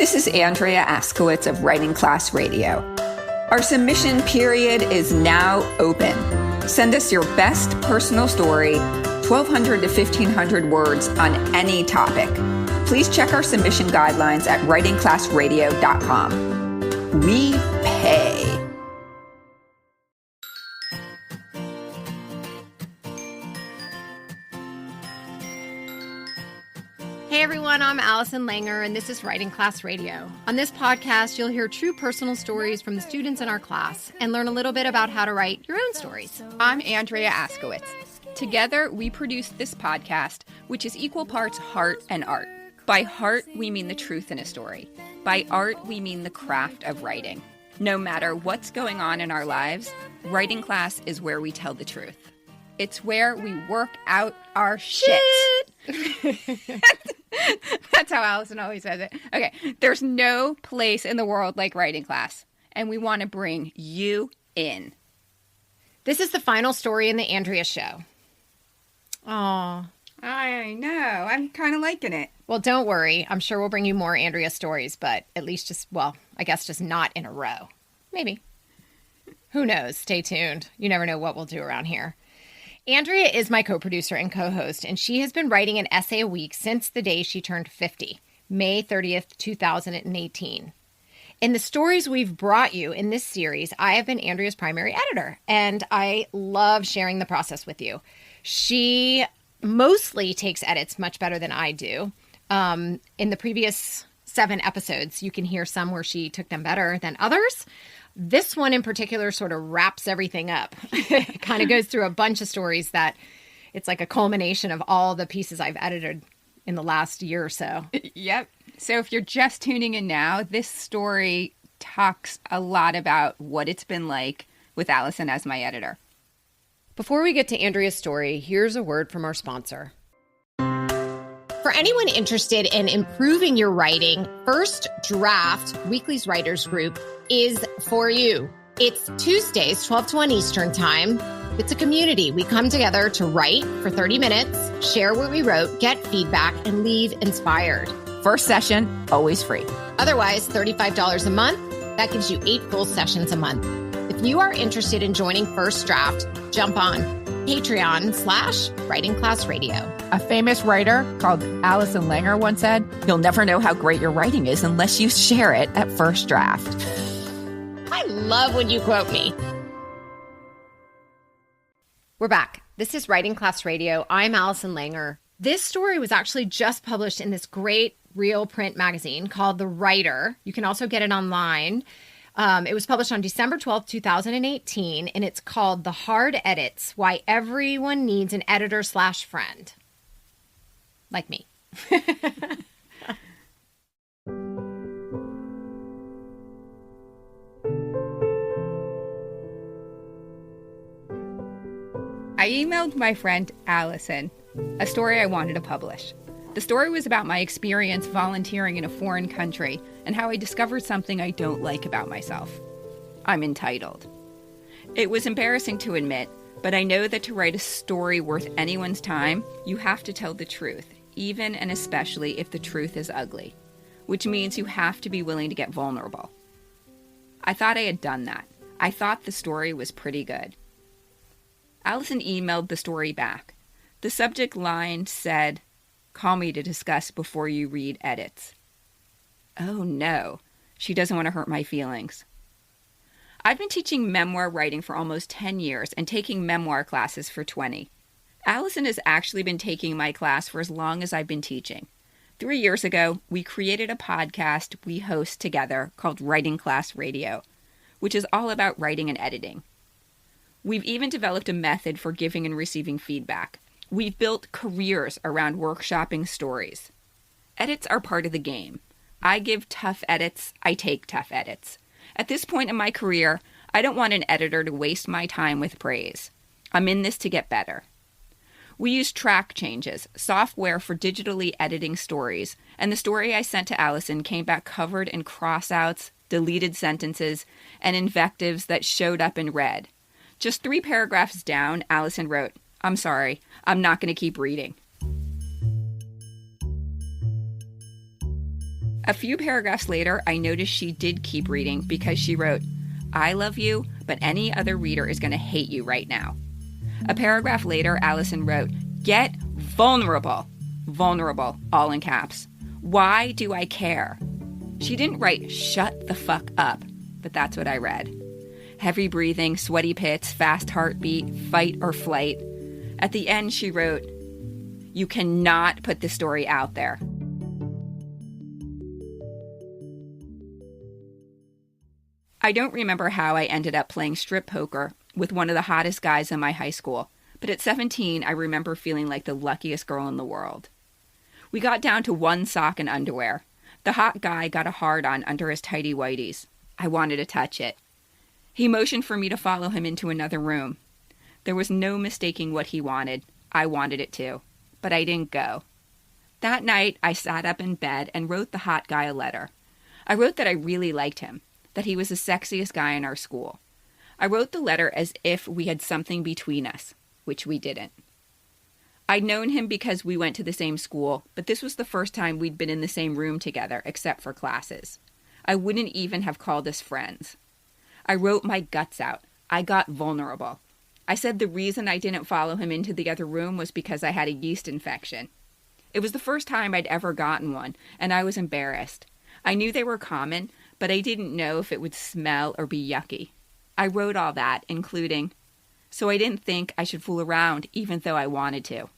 This is Andrea Askowitz of Writing Class Radio. Our submission period is now open. Send us your best personal story, 1,200 to 1,500 words on any topic. Please check our submission guidelines at writingclassradio.com. We pay. Hey everyone, I'm Allison Langer, and this is Writing Class Radio. On this podcast, you'll hear true personal stories from the students in our class and learn a little bit about how to write your own stories. I'm Andrea Askowitz. Together, we produce this podcast, which is equal parts heart and art. By heart, we mean the truth in a story. By art, we mean the craft of writing. No matter what's going on in our lives, writing class is where we tell the truth. It's where we work out our shit. That's how Allison always says it. Okay, there's no place in the world like writing class, and we want to bring you in. This is the final story in the Andrea Show. Aw. I know. I'm kind of liking it. Well, don't worry. I'm sure we'll bring you more Andrea stories, but at least just not in a row. Maybe. Who knows? Stay tuned. You never know what we'll do around here. Andrea is my co-producer and co-host, and she has been writing an essay a week since the day she turned 50, May 30th, 2018. In the stories we've brought you in this series, I have been Andrea's primary editor, and I love sharing the process with you. She mostly takes edits much better than I do. In the previous 7 episodes, you can hear some where she took them better than others. This one in particular sort of wraps everything up. It kind of goes through a bunch of stories that it's like a culmination of all the pieces I've edited in the last year or so. Yep. So if you're just tuning in now, this story talks a lot about what it's been like with Allison as my editor. Before we get to Andrea's story, here's a word from our sponsor. For anyone interested in improving your writing, First Draft, Weekly's writers group, is for you. It's Tuesdays, 12 to 1 Eastern time. It's a community. We come together to write for 30 minutes, share what we wrote, get feedback, and leave inspired. First session, always free. Otherwise, $35 a month. That gives you 8 full sessions a month. If you are interested in joining First Draft, jump on Patreon/Writing Class Radio. A famous writer called Allison Langer once said, "You'll never know how great your writing is unless you share it at first draft." I love when you quote me. We're back. This is Writing Class Radio. I'm Allison Langer. This story was actually just published in this great real print magazine called The Writer. You can also get it online. It was published on December 12th, 2018, and it's called The Hard Edits, Why Everyone Needs an Editor/Friend. Like me. I emailed my friend Allison a story I wanted to publish. The story was about my experience volunteering in a foreign country and how I discovered something I don't like about myself. I'm entitled. It was embarrassing to admit, but I know that to write a story worth anyone's time, you have to tell the truth, even and especially if the truth is ugly, which means you have to be willing to get vulnerable. I thought I had done that. I thought the story was pretty good. Allison emailed the story back. The subject line said, "Call me to discuss before you read edits." Oh no, she doesn't want to hurt my feelings. I've been teaching memoir writing for almost 10 years and taking memoir classes for 20. Allison has actually been taking my class for as long as I've been teaching. 3 years ago, we created a podcast we host together called Writing Class Radio, which is all about writing and editing. We've even developed a method for giving and receiving feedback. We've built careers around workshopping stories. Edits are part of the game. I give tough edits, I take tough edits. At this point in my career, I don't want an editor to waste my time with praise. I'm in this to get better. We use track changes, software for digitally editing stories, and the story I sent to Allison came back covered in crossouts, deleted sentences, and invectives that showed up in red. Just 3 paragraphs down, Allison wrote, "I'm sorry, I'm not going to keep reading." A few paragraphs later, I noticed she did keep reading because she wrote, "I love you, but any other reader is going to hate you right now." A paragraph later, Allison wrote, "Get vulnerable." Vulnerable, all in caps. Why do I care? She didn't write, "Shut the fuck up," but that's what I read. Heavy breathing, sweaty pits, fast heartbeat, fight or flight. At the end, she wrote, "You cannot put this story out there." I don't remember how I ended up playing strip poker with one of the hottest guys in my high school, but at 17, I remember feeling like the luckiest girl in the world. We got down to one sock and underwear. The hot guy got a hard-on under his tighty-whities. I wanted to touch it. He motioned for me to follow him into another room. There was no mistaking what he wanted. I wanted it too, but I didn't go. That night, I sat up in bed and wrote the hot guy a letter. I wrote that I really liked him, that he was the sexiest guy in our school. I wrote the letter as if we had something between us, which we didn't. I'd known him because we went to the same school, but this was the first time we'd been in the same room together, except for classes. I wouldn't even have called us friends. I wrote my guts out. I got vulnerable. I said the reason I didn't follow him into the other room was because I had a yeast infection. It was the first time I'd ever gotten one, and I was embarrassed. I knew they were common, but I didn't know if it would smell or be yucky. I wrote all that, including, "So I didn't think I should fool around even though I wanted to."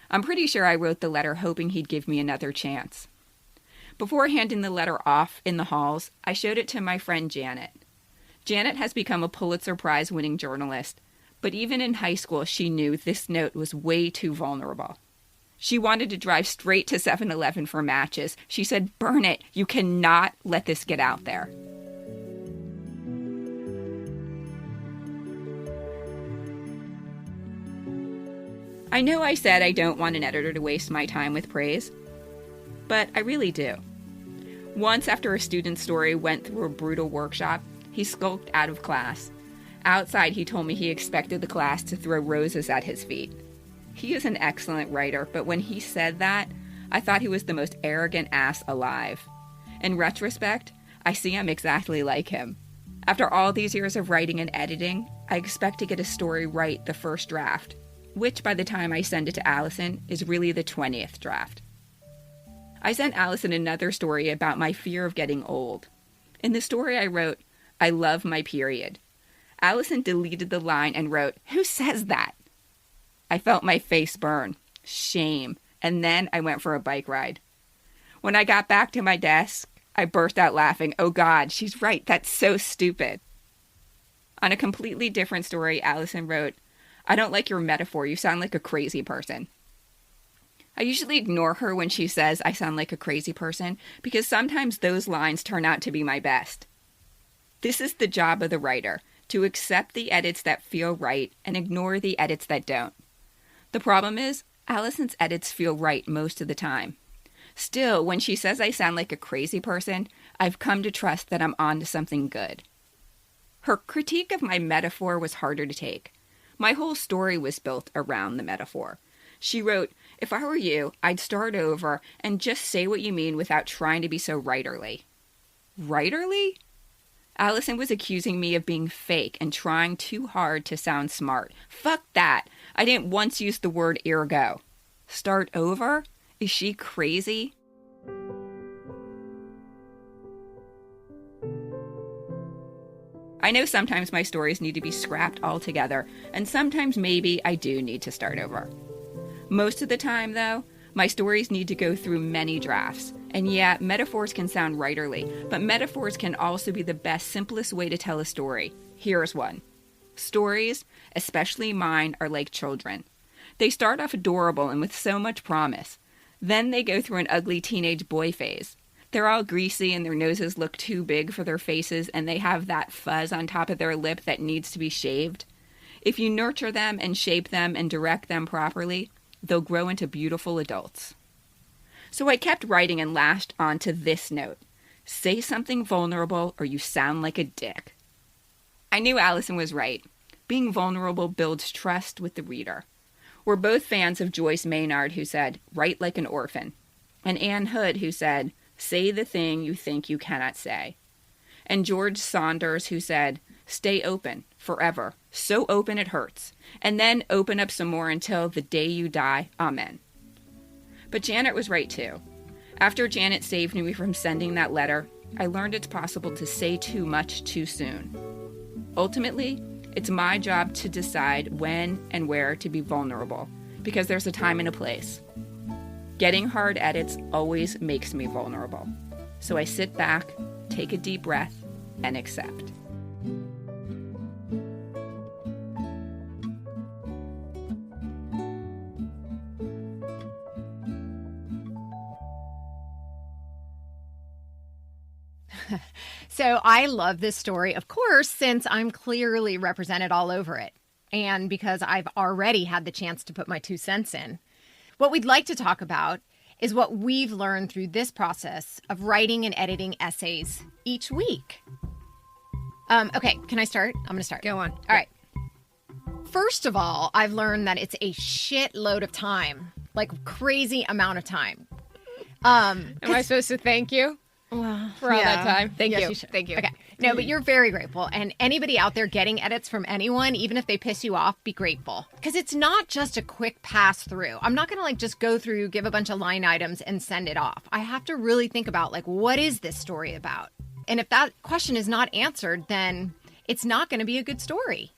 I'm pretty sure I wrote the letter hoping he'd give me another chance. Before handing the letter off in the halls, I showed it to my friend Janet. Janet has become a Pulitzer Prize-winning journalist, but even in high school she knew this note was way too vulnerable. She wanted to drive straight to 7-Eleven for matches. She said, "Burn it. You cannot let this get out there." I know I said I don't want an editor to waste my time with praise, but I really do. Once, after a student's story went through a brutal workshop, he skulked out of class. Outside, he told me he expected the class to throw roses at his feet. He is an excellent writer, but when he said that, I thought he was the most arrogant ass alive. In retrospect, I see I'm exactly like him. After all these years of writing and editing, I expect to get a story right the first draft, which by the time I send it to Allison is really the 20th draft. I sent Allison another story about my fear of getting old. In the story I wrote, "I love my period." Allison deleted the line and wrote, "Who says that?" I felt my face burn. Shame. And then I went for a bike ride. When I got back to my desk, I burst out laughing. Oh God, she's right. That's so stupid. On a completely different story, Allison wrote, "I don't like your metaphor. You sound like a crazy person." I usually ignore her when she says I sound like a crazy person because sometimes those lines turn out to be my best. This is the job of the writer, to accept the edits that feel right and ignore the edits that don't. The problem is, Allison's edits feel right most of the time. Still, when she says I sound like a crazy person, I've come to trust that I'm on to something good. Her critique of my metaphor was harder to take. My whole story was built around the metaphor. She wrote, "If I were you, I'd start over and just say what you mean without trying to be so writerly." Writerly? Allison was accusing me of being fake and trying too hard to sound smart. Fuck that. I didn't once use the word ergo. Start over? Is she crazy? I know sometimes my stories need to be scrapped altogether, and sometimes maybe I do need to start over. Most of the time, though, my stories need to go through many drafts. And yeah, metaphors can sound writerly, but metaphors can also be the best, simplest way to tell a story. Here's one. Stories, especially mine, are like children. They start off adorable and with so much promise. Then they go through an ugly teenage boy phase. They're all greasy and their noses look too big for their faces, and they have that fuzz on top of their lip that needs to be shaved. If you nurture them and shape them and direct them properly, they'll grow into beautiful adults. So I kept writing and lashed on to this note. Say something vulnerable or you sound like a dick. I knew Allison was right. Being vulnerable builds trust with the reader. We're both fans of Joyce Maynard, who said, "Write like an orphan," and Anne Hood, who said, Say the thing you think you cannot say. And George Saunders, who said, stay open forever, so open it hurts, and then open up some more until the day you die. Amen. But Janet was right too. After Janet saved me from sending that letter, I learned it's possible to say too much too soon. Ultimately, it's my job to decide when and where to be vulnerable, because there's a time and a place. Getting hard edits always makes me vulnerable. So I sit back, take a deep breath, and accept. So I love this story, of course, since I'm clearly represented all over it, and because I've already had the chance to put my 2 cents in. What we'd like to talk about is what we've learned through this process of writing and editing essays each week. Okay, can I start? I'm going to start. Go on. All right. First of all, I've learned that it's a shitload of time, like crazy amount of time. Am I supposed to thank you? Well, for all that time. Thank Yes, you. you should. Thank you. Okay. No, but you're very grateful. And anybody out there getting edits from anyone, even if they piss you off, be grateful. Because it's not just a quick pass through. I'm not going to just go through, give a bunch of line items and send it off. I have to really think about what is this story about? And if that question is not answered, then it's not going to be a good story.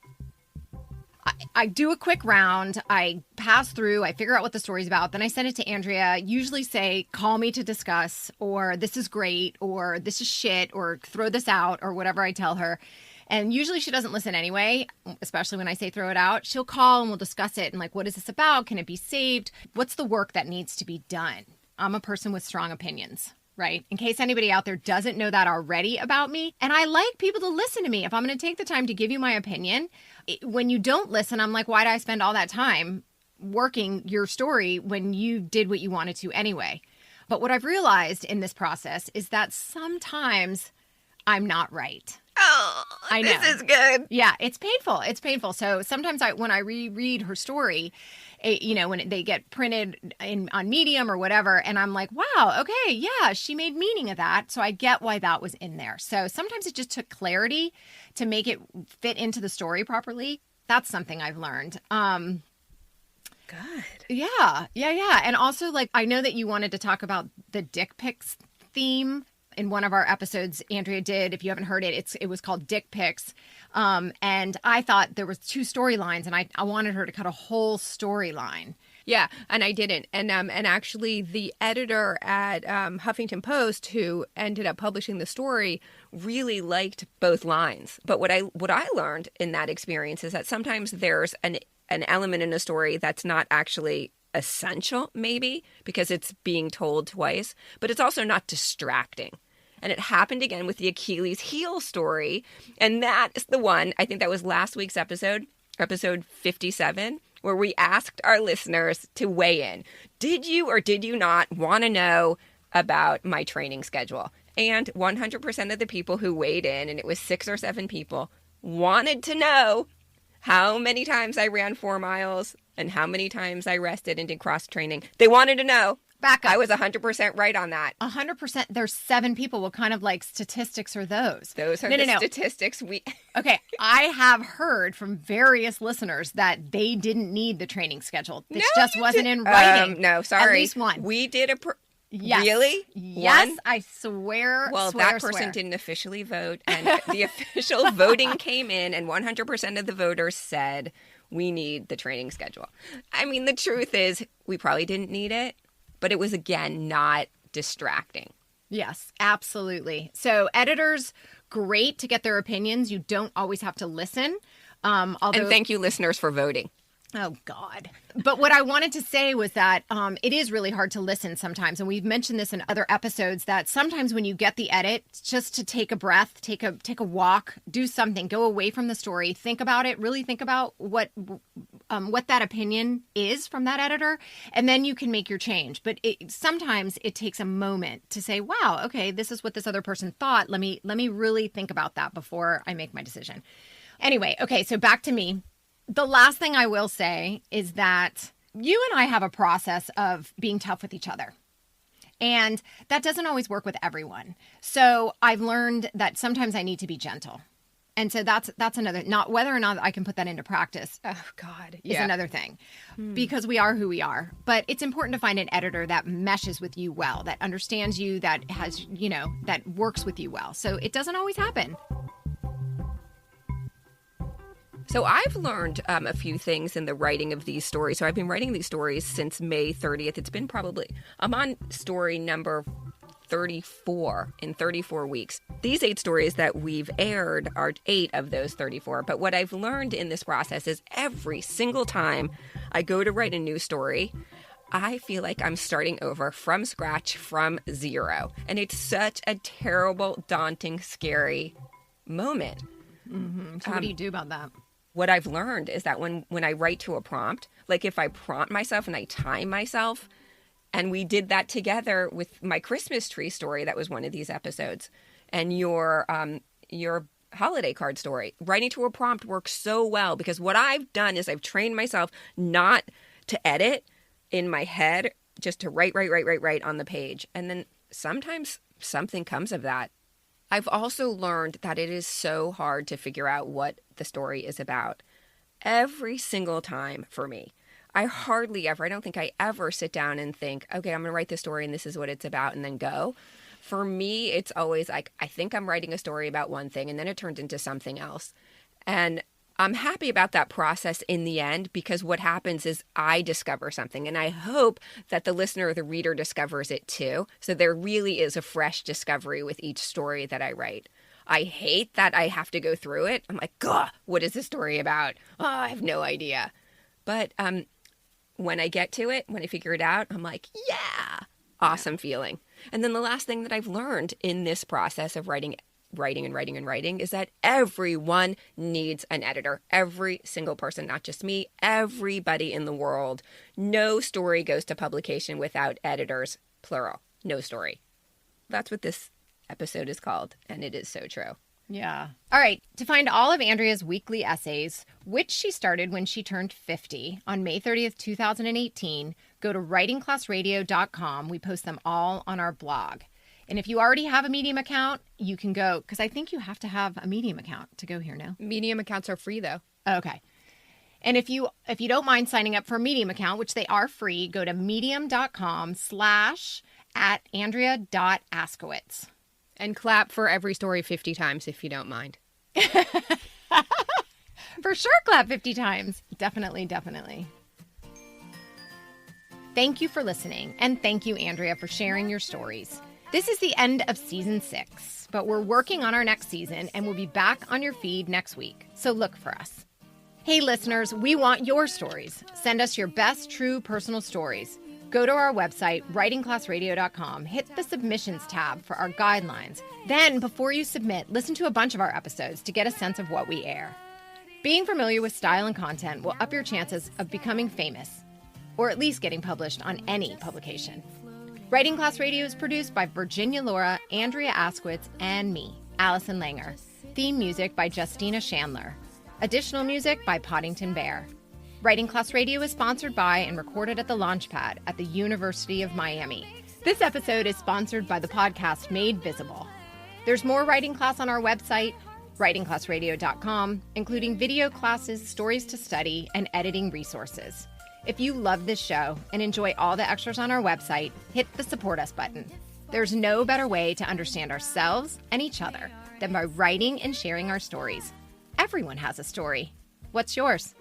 I do a quick round, I pass through, I figure out what the story's about, then I send it to Andrea, usually say, call me to discuss, or this is great, or this is shit, or throw this out, or whatever I tell her. And usually she doesn't listen anyway, especially when I say throw it out. She'll call and we'll discuss it, and what is this about? Can it be saved? What's the work that needs to be done? I'm a person with strong opinions. Right? In case anybody out there doesn't know that already about me. And I like people to listen to me. If I'm going to take the time to give you my opinion, when you don't listen, I'm like, why did I spend all that time working your story when you did what you wanted to anyway? But what I've realized in this process is that sometimes I'm not right. Oh, I know. this is good. Yeah, it's painful. It's painful. So sometimes when I reread her story, when they get printed on Medium or whatever, and I'm like, wow, okay, yeah, she made meaning of that. So I get why that was in there. So sometimes it just took clarity to make it fit into the story properly. That's something I've learned. Good. Yeah. And also, I know that you wanted to talk about the dick pics theme. In one of our episodes, Andrea did. If you haven't heard it, it was called Dick Pics. And I thought there was 2 storylines, and I wanted her to cut a whole storyline. Yeah, and I didn't. And actually, the editor at Huffington Post, who ended up publishing the story, really liked both lines. But what I learned in that experience is that sometimes there's an element in a story that's not actually essential, maybe, because it's being told twice, but it's also not distracting. And it happened again with the Achilles heel story. And that is the one, I think that was last week's episode 57, where we asked our listeners to weigh in. Did you or did you not want to know about my training schedule? And 100% of the people who weighed in, and it was 6 or 7 people, wanted to know how many times I ran 4 miles and how many times I rested and did cross training. They wanted to know. Back up. I was 100% right on that. 100%. There's 7 people. What kind of statistics are those? Those are the statistics we... Okay, I have heard from various listeners that they didn't need the training schedule. This just wasn't in writing. No, sorry. At least one. We did Yes. Really? Yes, One? I swear. Well, that person didn't officially vote, and the official voting came in, and 100% of the voters said we need the training schedule. I mean, the truth is we probably didn't need it, but it was, again, not distracting. Yes, absolutely. So editors, great to get their opinions. You don't always have to listen. And thank you, listeners, for voting. Oh, God. But what I wanted to say was that it is really hard to listen sometimes. And we've mentioned this in other episodes, that sometimes when you get the edit, just to take a breath, take a walk, do something, go away from the story, think about it, really think about what that opinion is from that editor, and then you can make your change. But sometimes it takes a moment to say, wow, okay, this is what this other person thought. Let me really think about that before I make my decision. Anyway, okay, so back to me. The last thing I will say is that you and I have a process of being tough with each other. And that doesn't always work with everyone. So I've learned that sometimes I need to be gentle. And so that's another, not whether or not I can put that into practice. Oh God, is another thing, because we are who we are. But it's important to find an editor that meshes with you well, that understands you, that has, that works with you well. So it doesn't always happen. So I've learned a few things in the writing of these stories. So I've been writing these stories since May 30th. It's been I'm on story number 34 in 34 weeks. These 8 stories that we've aired are 8 of those 34. But what I've learned in this process is every single time I go to write a new story, I feel like I'm starting over from scratch, from zero. And it's such a terrible, daunting, scary moment. Mm-hmm. So what do you do about that? What I've learned is that when I write to a prompt, like if I prompt myself and I time myself, and we did that together with my Christmas tree story, that was one of these episodes, and your holiday card story, writing to a prompt works so well because what I've done is I've trained myself not to edit in my head, just to write on the page. And then sometimes something comes of that. I've also learned that it is so hard to figure out what the story is about. Every single time for me. I don't think I ever sit down and think, okay, I'm going to write this story and this is what it's about and then go. For me, it's always like, I think I'm writing a story about one thing and then it turns into something else. And I'm happy about that process in the end because what happens is I discover something and I hope that the listener or the reader discovers it too. So there really is a fresh discovery with each story that I write. I hate that I have to go through it. I'm like, God, what is this story about? Oh, I have no idea. But when I get to it, when I figure it out, I'm like, yeah, awesome feeling. And then the last thing that I've learned in this process of writing is that everyone needs an editor. Every single person, not just me, everybody in the world. No story goes to publication without editors, plural. No story. That's what this episode is called, and it is so true. Yeah. All right. To find all of Andrea's weekly essays, which she started when she turned 50 on May 30th, 2018, go to writingclassradio.com. We post them all on our blog. And if you already have a Medium account, you can go, because I think you have to have a Medium account to go here now. Medium accounts are free, though. Okay. And if you don't mind signing up for a Medium account, which they are free, go to medium.com/@andrea.askowitz. And clap for every story 50 times if you don't mind. For sure, clap 50 times. Definitely. Thank you for listening. And thank you, Andrea, for sharing your stories. This is the end of season 6, but we're working on our next season and we'll be back on your feed next week. So look for us. Hey, listeners, we want your stories. Send us your best true personal stories. Go to our website, writingclassradio.com, hit the submissions tab for our guidelines. Then, before you submit, listen to a bunch of our episodes to get a sense of what we air. Being familiar with style and content will up your chances of becoming famous, or at least getting published on any publication. Writing Class Radio is produced by Virginia Laura, Andrea Askowitz, and me, Allison Langer. Theme music by Justina Chandler. Additional music by Poddington Bear. Writing Class Radio is sponsored by and recorded at the Launchpad at the University of Miami. This episode is sponsored by the podcast Made Visible. There's more Writing Class on our website, writingclassradio.com, including video classes, stories to study, and editing resources. If you love this show and enjoy all the extras on our website, hit the Support Us button. There's no better way to understand ourselves and each other than by writing and sharing our stories. Everyone has a story. What's yours?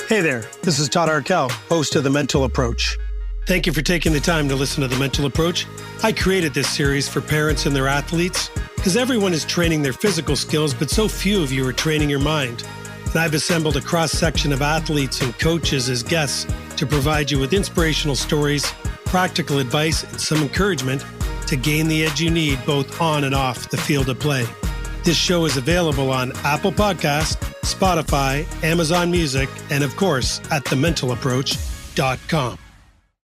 Hey there, this is Todd Arkell, host of The Mental Approach. Thank you for taking the time to listen to The Mental Approach. I created this series for parents and their athletes because everyone is training their physical skills, but so few of you are training your mind. And I've assembled a cross-section of athletes and coaches as guests to provide you with inspirational stories, practical advice, and some encouragement to gain the edge you need both on and off the field of play. This show is available on Apple Podcasts, Spotify, Amazon Music, and of course at thementalapproach.com.